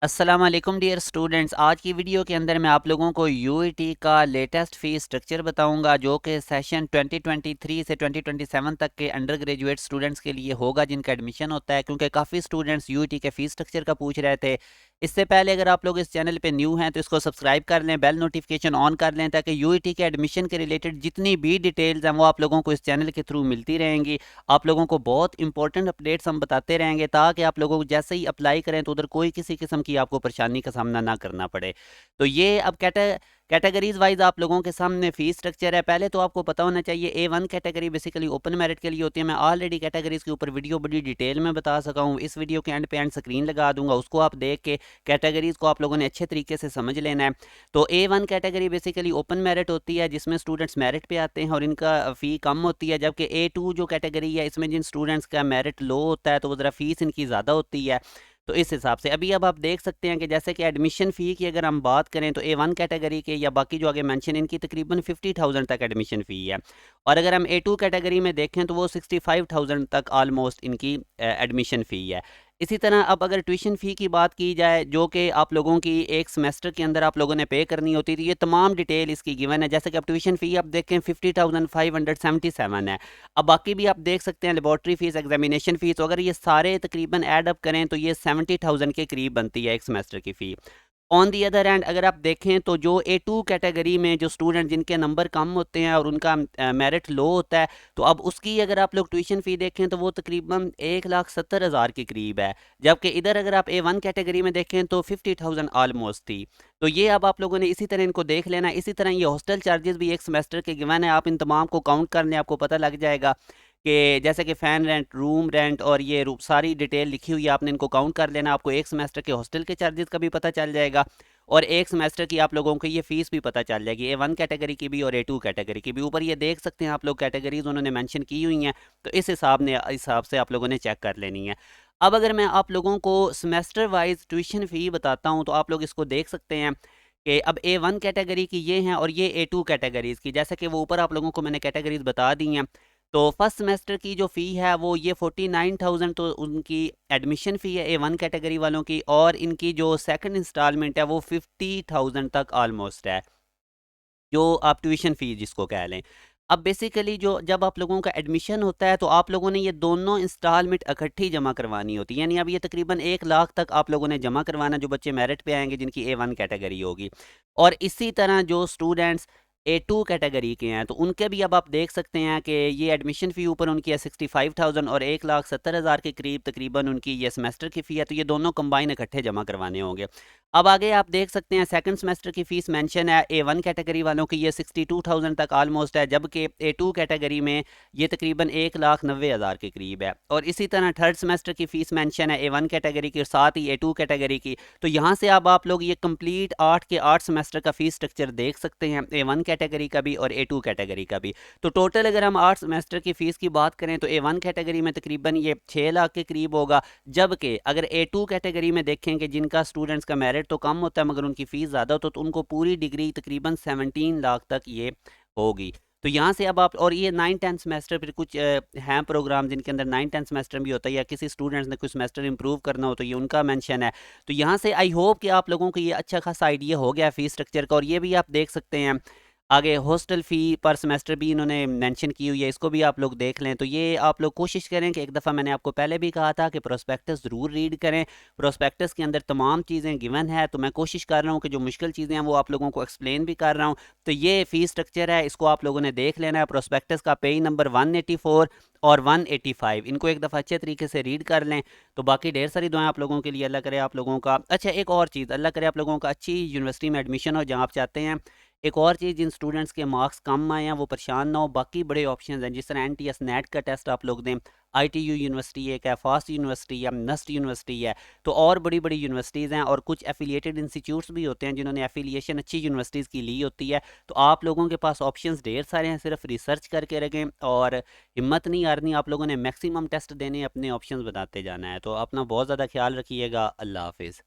अस्सलाम वालेकुम dear students. आज की वीडियो के अंदर मैं आप लोगों को यूईटी का लेटेस्ट फ़ीस स्ट्रक्चर बताऊंगा जो कि सेशन 2023 से 2027 तक के अंडर ग्रेजुएट स्टूडेंट्स के लिए होगा जिनका एडमिशन होता है, क्योंकि काफ़ी स्टूडेंट्स यूईटी के फ़ीस स्ट्रक्चर का पूछ रहे थे। इससे पहले अगर आप लोग इस चैनल पे न्यू हैं तो इसको सब्सक्राइब कर लें, बेल नोटिफिकेशन ऑन कर लें, ताकि यूईटी के एडमिशन के रिलेटेड जितनी भी डिटेल्स हैं वो आप लोगों को इस चैनल के थ्रू मिलती रहेंगी। आप लोगों को बहुत इंपॉर्टेंट अपडेट्स हम बताते रहेंगे ताकि आप लोगों को जैसे ही अप्लाई करें तो उधर कोई किसी किस्म की आपको परेशानी का सामना ना करना पड़े। तो ये अब कैटेगरीज वाइज आप लोगों के सामने फीस स्ट्रक्चर है। पहले तो आपको पता होना चाहिए A1 category basically open merit के लिए होती है। मैं ऑलरेडी कैटेगरीज के ऊपर वीडियो बड़ी डिटेल में बता सका हूँ। इस वीडियो के एंड पे एंड स्क्रीन लगा दूंगा, उसको आप देख के कैटेगरीज को आप लोगों ने अच्छे तरीके से समझ लेना है। तो A1 category basically open merit होती है जिसमें स्टूडेंट्स मेरिट पे आते हैं और इनका फ़ी कम होती है, जबकि A2 जो कैटेगरी है इसमें जिन स्टूडेंट्स का मेरिट लो होता है तो वो ज़रा फीस इनकी ज़्यादा होती है। तो इस हिसाब से अभी अब आप देख सकते हैं कि जैसे कि एडमिशन फ़ी की अगर हम बात करें तो A1 कैटेगरी के या बाकी जो आगे मेंशन इनकी तकरीबन 50,000 तक एडमिशन फ़ी है। और अगर हम A2 कैटेगरी में देखें तो वो 65,000 तक ऑलमोस्ट इनकी एडमिशन फ़ी है। इसी तरह अब अगर ट्यूशन फ़ी की बात की जाए जो कि आप लोगों की एक सेमेस्टर के अंदर आप लोगों ने पे करनी होती थी, ये तमाम डिटेल इसकी गिवन है। जैसे कि अब ट्यूशन फ़ी आप देखें 50,577 है। अब बाकी भी आप देख सकते हैं लेबॉर्ट्री फ़ीस, एग्जामिनेशन फ़ीस, तो अगर ये सारे तकरीबन ऐड अप करें तो ये 70,000 के करीब बनती है एक सेमेस्टर की फ़ी। ऑन दी अदर हैंड अगर आप देखें तो जो A2 कैटेगरी में जो स्टूडेंट जिनके नंबर कम होते हैं और उनका मेरिट लो होता है, तो अब उसकी अगर आप लोग ट्यूशन फ़ी देखें तो वो तकरीबन 1,70,000 के करीब है। जबकि इधर अगर आप A1 कैटेगरी में देखें तो 50,000 ऑलमोस्ट थी। तो ये अब आप लोगों ने इसी तरह इनको देख लेना है। इसी तरह ये हॉस्टल चार्जेस भी एक सेमेस्टर के गिवन है, आप इन तमाम को काउंट कर लें, आपको पता लग जाएगा कि जैसे कि फ़ैन रेंट, रूम रेंट और ये सारी डिटेल लिखी हुई है, आपने इनको काउंट कर लेना। आपको एक सेमेस्टर के हॉस्टल के चार्जेस का भी पता चल जाएगा और एक सेमेस्टर की आप लोगों को ये फ़ीस भी पता चल जाएगी, A1 कैटेगरी की भी और A2 कैटेगरी की भी। ऊपर ये देख सकते हैं आप लोग कैटेगरीज उन्होंने मेंशन की हुई हैं, तो इस हिसाब से आप लोगों ने चेक कर लेनी है। अब अगर मैं आप लोगों को सेमेस्टर वाइज ट्यूशन फ़ी बताता हूँ तो आप लोग इसको देख सकते हैं कि अब A1 कैटेगरी की ये हैं और ये A2 कैटेगरीज़ की, जैसे कि वो ऊपर आप लोगों को मैंने कैटेगरीज़ बता दी हैं। तो फर्स्ट सेमेस्टर की जो फ़ी है वो ये 49,000 तो उनकी एडमिशन फ़ी है A1 कैटेगरी वालों की, और इनकी जो सेकंड इंस्टॉलमेंट है वो 50,000 तक ऑलमोस्ट है, जो आप ट्यूशन फ़ी जिसको कह लें। अब बेसिकली जो जब आप लोगों का एडमिशन होता है तो आप लोगों ने ये दोनों इंस्टॉलमेंट इकट्ठी जमा करवानी होती है, यानी अब ये तकरीबन 1 लाख तक आप लोगों ने जमा करवाना जो बच्चे मेरिट पे आएंगे जिनकी A1 कैटेगरी होगी। और इसी तरह जो स्टूडेंट्स A2 कैटेगरी के हैं तो उनके भी अब आप देख सकते हैं कि ये एडमिशन फ़ी ऊपर उनकी है 65,000 और 1,70,000 के करीब तकरीबन उनकी ये सेमेस्टर की फ़ी है, तो ये दोनों कंबाइन इकट्ठे जमा करवाने होंगे। अब आगे आप देख सकते हैं सेकंड सेमेस्टर की फ़ीस मेंशन है A1 कैटेगरी वालों की ये 62,000 तक ऑलमोस्ट है, जबकि A2 कैटेगरी में ये तकरीबन 1,90,000 के करीब है। और इसी तरह थर्ड सेमेस्टर की फ़ीस मेंशन है A1 कैटेगरी की और साथ ही A2 कैटेगरी की। तो यहाँ से अब आप लोग ये कंप्लीट 8 के 8 सेमेस्टर का फ़ीस स्ट्रक्चर देख सकते हैं, A1 कैटेगरी का भी और A2 कैटेगरी का भी। तो टोटल अगर हम 8 सेमेस्टर की फ़ीस की बात करें तो A1 कैटेगरी में तकरीबन ये 6 लाख के करीब होगा, जबकि अगर A2 कैटेगरी में देखेंगे जिनका स्टूडेंट्स का मेरिट तो कम होता है मगर उनकी फ़ीस ज़्यादा होती है, तो उनको पूरी डिग्री तकरीबन 17 लाख तक ये होगी। तो यहाँ से अब आप, और ये 9-10 सेमेस्टर फिर कुछ हैं प्रोग्राम जिनके अंदर 9-10 सेमेस्टर भी होता है, या किसी स्टूडेंट्स ने कुछ सेमेस्टर इंप्रूव करना हो तो ये उनका मेंशन है। तो यहाँ से आई होप कि आप लोगों को ये अच्छा खासा आइडिया हो गया फ़ीस स्ट्रक्चर का। और ये भी आप देख सकते हैं आगे हॉस्टल फ़ी पर सेमेस्टर भी इन्होंने मेंशन की हुई है, इसको भी आप लोग देख लें। तो ये आप लोग कोशिश करें कि एक दफ़ा मैंने आपको पहले भी कहा था कि प्रोस्पेक्टस ज़रूर रीड करें। प्रोस्पेक्टस के अंदर तमाम चीज़ें गिवन है, तो मैं कोशिश कर रहा हूँ कि जो मुश्किल चीज़ें हैं वो आप लोगों को एक्सप्लेन भी कर रहा हूँ। तो ये फ़ीस स्ट्रक्चर है, इसको आप लोगों ने देख लेना है। प्रोस्पेक्टस का पेज नंबर 184 और 185 इनको एक दफ़ा अच्छे तरीके से रीड कर लें। तो बाकी ढेर सारी दुआएं आप लोगों के लिए, अल्लाह करे आप लोगों का, अच्छा एक और चीज़, अल्लाह करे आप लोगों का अच्छी यूनिवर्सिटी में एडमिशन हो जहाँ आप चाहते हैं। एक और चीज़, जिन स्टूडेंट्स के मार्क्स कम आए हैं वो परेशान ना हो, बाकी बड़े ऑप्शन हैं जिस तरह NTS नेट का टेस्ट आप लोग दें, ITU यूनिवर्सिटी है, क्या फास्ट यूनिवर्सिटी है, नस्ट यूनिवर्सिटी है, तो और बड़ी बड़ी यूनिवर्सिटीज़ हैं और कुछ एफिलिएटेड इंस्टीट्यूट्स भी होते हैं जिन्होंने एफिलिएशन अच्छी यूनिवर्सिटीज़ की ली होती है। तो आप लोगों के पास ऑप्शंस ढेर सारे हैं, सिर्फ रिसर्च करके रखें और हिम्मत नहीं हारनी। आप लोगों ने मैक्सिमम टेस्ट देने, अपने ऑप्शंस बताते जाना है। तो अपना बहुत ज़्यादा ख्याल रखिएगा। अल्लाह हाफिज़।